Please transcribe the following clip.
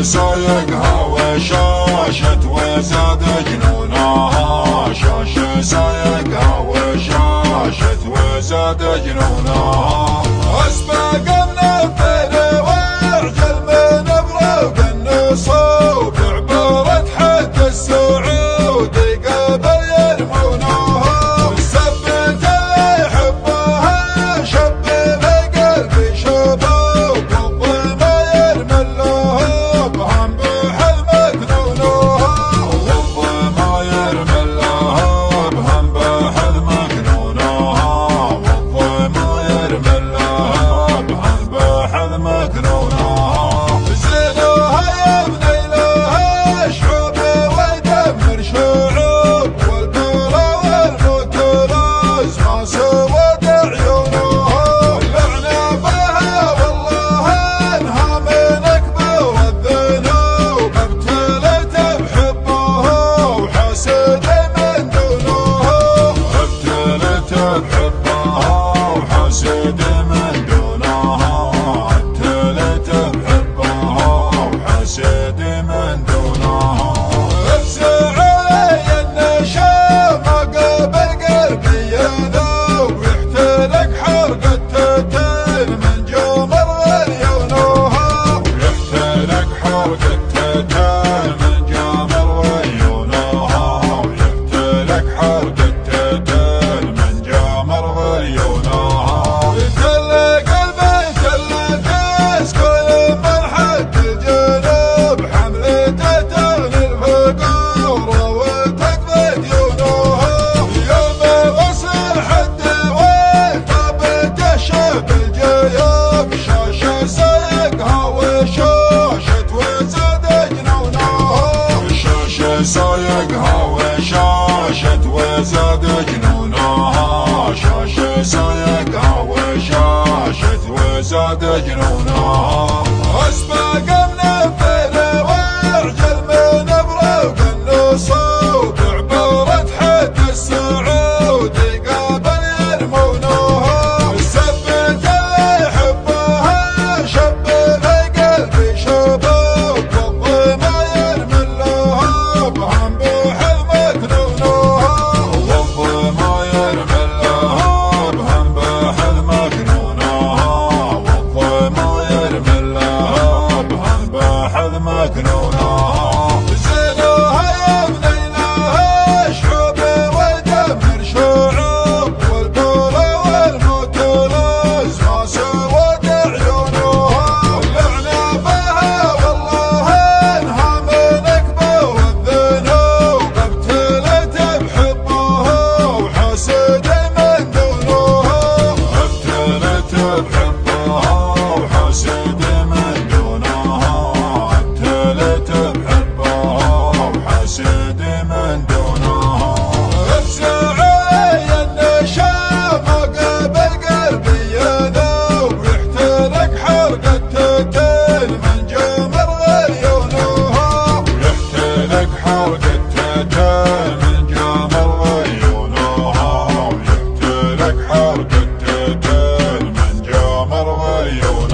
سايقها وشاشت وزاد جنونها، شاش سايقها وشاشت وزاد جنونها. اسبق منفر وارجل من ابرق النصوب، عبارة حق السعودي قبل يرمونها. السبت يحبها شب في قلبي شباب، والظلم يرمي اللهب هم بحل مكنونها. والظلم يرمي اللهب هم بحل مكنونها. والظلم يرمي اللهب هم بحل مكنونها. زينها يبني لها شعوب ويدمر شعوب، والبلا والموتلاز ما سود عيونها. اللعنة بها والله انها من اكبر الذنوب، ابتلت بحبها وحسد من دونها. ابتلت بحبها وحسد من دونها. ابتلت بحبها وحسد من دونها. افزع علي النشا ما قبل قلبي يذوب، يحترق حرقة تتر من جمر عيونها. يحترق حرقة تتر من جمر عيونها. يحترق حرقة تتر من جمر عيونها. تل قلبي تل تسكن من حد الجنوب، حملته تغني الفقور وتقضي ديونها. يوم وصل حد وطابت الشعب الجيوب، شاشة سايقها وشاشت وزاد جنونها. شاشة سايقها وشاشت وزاد جنونها. شاشة سايقها وشاشت وزاد جنونها. اسبق منفر وارجل من ابرق النصوب، عبارة حق السعودي قبل يرمونها. السبت يحبها شب في قلبي شباب، والظلم يرمي اللهب هم بحل مكنونها. والظلم يرمي اللهب هم بحل مكنونها. والظلم يرمي اللهب هم بحل مكنونها. زينها يبني لها شعوب ويدمر شعوب، والبلا والموتلاز ما سود عيونها. اللعنة بها والله انها من اكبر الذنوب، ابتلت بحبها وحسد من دونها. ابتلت بحبها وحسد من دونها. ابتلت بحبها وحسد من دونها. افزع علي النشا ما قبل قلبي يذوب، يحترق حرقة تتر من جمر عيونها. يحترق حرقة تتر من جمر عيونها. يحترق حرقة تتر من جمر عيونها.